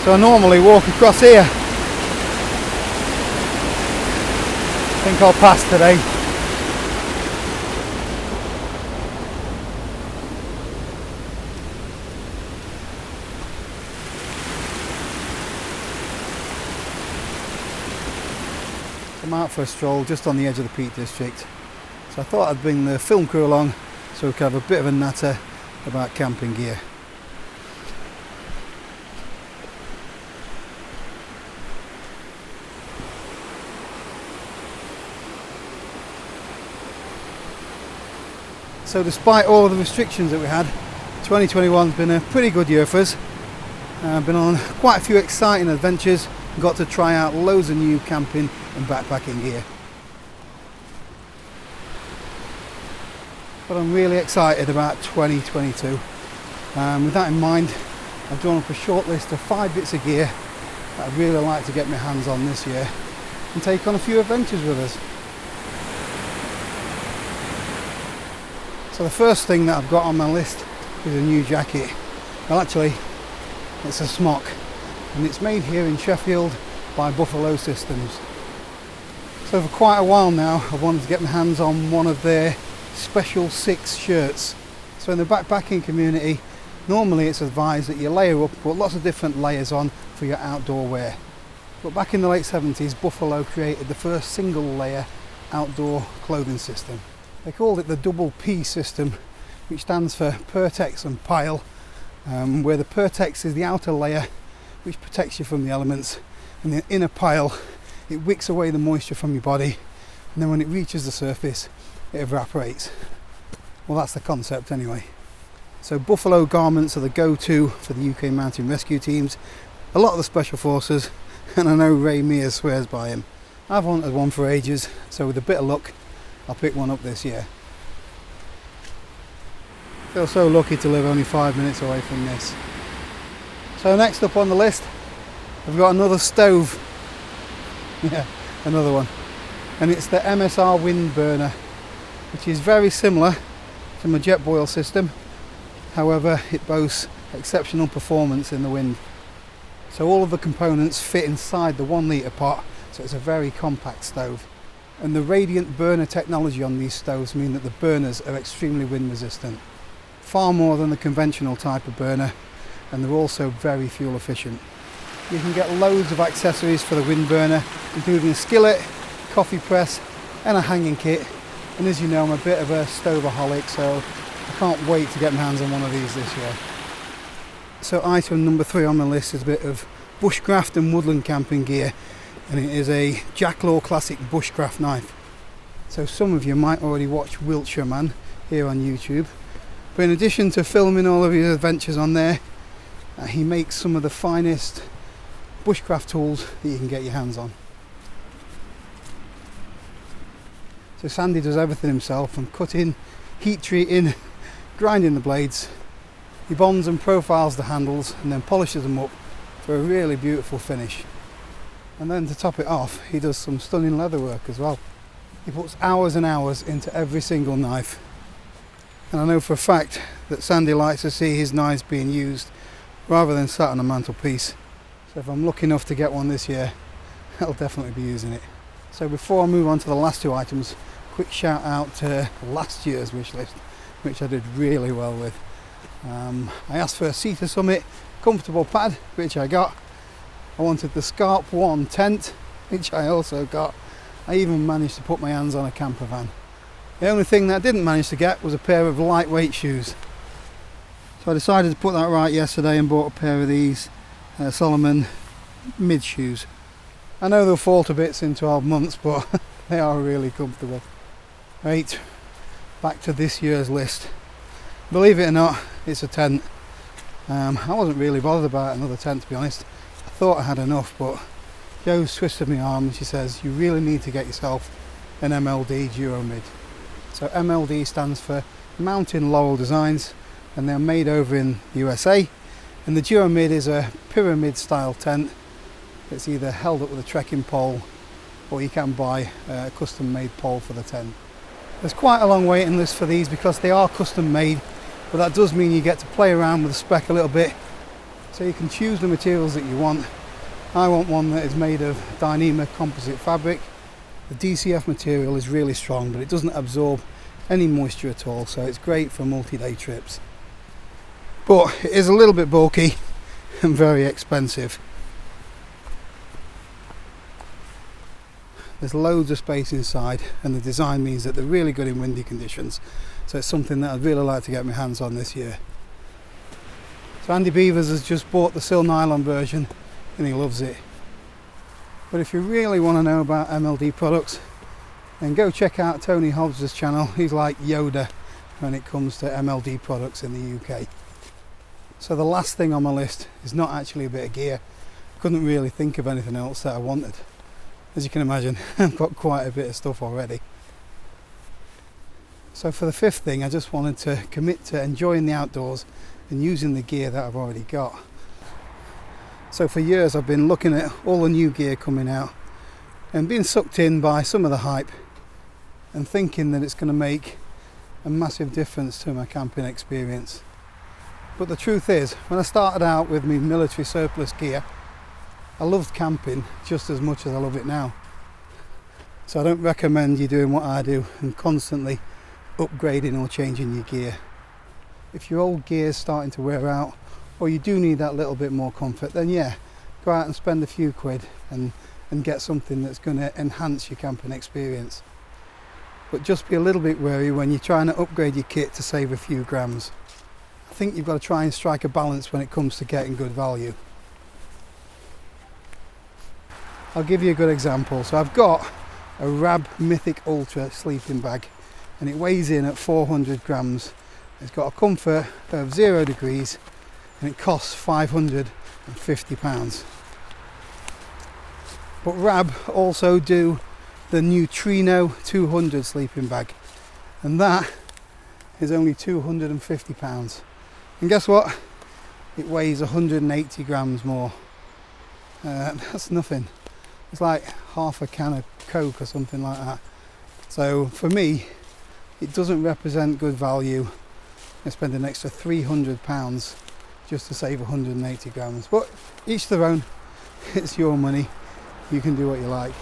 So I normally walk across here. I think I'll pass today. I'm out for a stroll just on the edge of the Peak District. So I thought I'd bring the film crew along so we could have a bit of a natter about camping gear. So despite all of the restrictions that we had, 2021's been a pretty good year for us. I've been on quite a few exciting adventures and got to try out loads of new camping and backpacking gear. But I'm really excited about 2022. With that in mind, I've drawn up a short list of 5 bits of gear that I'd really like to get my hands on this year and take on a few adventures with us. So the first thing that I've got on my list is a new jacket. Well, actually, it's a smock, and it's made here in Sheffield by Buffalo Systems. So for quite a while now, I've wanted to get my hands on one of their Special 6 shirts. So in the backpacking community, normally it's advised that you layer up, put lots of different layers on for your outdoor wear. But back in the late 70s, Buffalo created the first single layer outdoor clothing system. They called it the double P system, which stands for Pertex and Pile, where the Pertex is the outer layer which protects you from the elements, and the inner pile, it wicks away the moisture from your body, and then when it reaches the surface it evaporates. Well, that's the concept anyway. So Buffalo garments are the go-to for the UK mountain rescue teams, a lot of the special forces, and I know Ray Mears swears by him. I've wanted one for ages, so with a bit of luck I'll pick one up this year. Feel so lucky to live only 5 minutes away from this. So next up on the list, I've got another stove. Yeah, another one. And it's the MSR wind burner, which is very similar to my jet boil system. However, it boasts exceptional performance in the wind. So all of the components fit inside the 1 litre pot, so it's a very compact stove. And the radiant burner technology on these stoves mean that the burners are extremely wind resistant. Far more than the conventional type of burner, and they're also very fuel efficient. You can get loads of accessories for the wind burner, including a skillet, coffee press and a hanging kit. And as you know, I'm a bit of a stoveaholic, so I can't wait to get my hands on one of these this year. So item number 3 on the list is a bit of bushcraft and woodland camping gear, and it is a Jacklaw Classic Bushcraft knife. So some of you might already watch Wiltshire Man here on YouTube, but in addition to filming all of his adventures on there, he makes some of the finest bushcraft tools that you can get your hands on. So Sandy does everything himself, from cutting, heat treating, grinding the blades. He bonds and profiles the handles and then polishes them up for a really beautiful finish. And then to top it off, he does some stunning leather work as well. He puts hours and hours into every single knife. And I know for a fact that Sandy likes to see his knives being used rather than sat on a mantelpiece. So if I'm lucky enough to get one this year, I'll definitely be using it. So before I move on to the last 2 items, quick shout out to last year's wish list, which I did really well with. I asked for a Cedar Summit comfortable pad, which I got. I wanted the Scarp 1 tent, which I also got. I even managed to put my hands on a camper van. The only thing that I didn't manage to get was a pair of lightweight shoes. So I decided to put that right yesterday and bought a pair of these Solomon mid shoes. I know they'll fall to bits in 12 months, but they are really comfortable. Right, back to this year's list. Believe it or not, it's a tent. I wasn't really bothered about another tent, to be honest. I thought I had enough, but Jo's twisted my arm and she says you really need to get yourself an MLD Duo Mid. So MLD stands for Mountain Laurel Designs, and they're made over in the USA. And the Duo Mid is a pyramid style tent. It's either held up with a trekking pole, or you can buy a custom made pole for the tent. There's quite a long waiting list for these because they are custom made, but that does mean you get to play around with the spec a little bit. So you can choose the materials that you want. I want one that is made of Dyneema composite fabric. The DCF material is really strong, but it doesn't absorb any moisture at all, so it's great for multi-day trips. But it is a little bit bulky and very expensive. There's loads of space inside, and the design means that they're really good in windy conditions, so it's something that I'd really like to get my hands on this year. So Andy Beavers has just bought the Sil Nylon version and he loves it. But if you really want to know about MLD products, then go check out Tony Hobbs' channel. He's like Yoda when it comes to MLD products in the UK. So the last thing on my list is not actually a bit of gear. I couldn't really think of anything else that I wanted. As you can imagine, I've got quite a bit of stuff already. So for the fifth thing, I just wanted to commit to enjoying the outdoors and using the gear that I've already got. So for years I've been looking at all the new gear coming out and being sucked in by some of the hype and thinking that it's going to make a massive difference to my camping experience. But the truth is, when I started out with my military surplus gear, I loved camping just as much as I love it now. So I don't recommend you doing what I do and constantly upgrading or changing your gear. If your old gear is starting to wear out, or you do need that little bit more comfort, then yeah, go out and spend a few quid and get something that's going to enhance your camping experience. But just be a little bit wary when you're trying to upgrade your kit to save a few grams. I think you've got to try and strike a balance when it comes to getting good value. I'll give you a good example. So I've got a Rab Mythic Ultra sleeping bag and it weighs in at 400 grams. It's got a comfort of 0 degrees and it costs £550. But Rab also do the new Trino 200 sleeping bag, and that is only £250. And guess what? It weighs 180 grams more. That's nothing. It's like half a can of Coke or something like that. So for me, it doesn't represent good value. I spend an extra £300 just to save 180 grams. But each their own. It's your money. You can do what you like.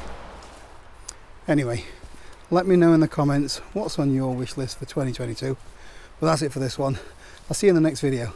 Anyway, let me know in the comments what's on your wish list for 2022. But that's it for this one. I'll see you in the next video.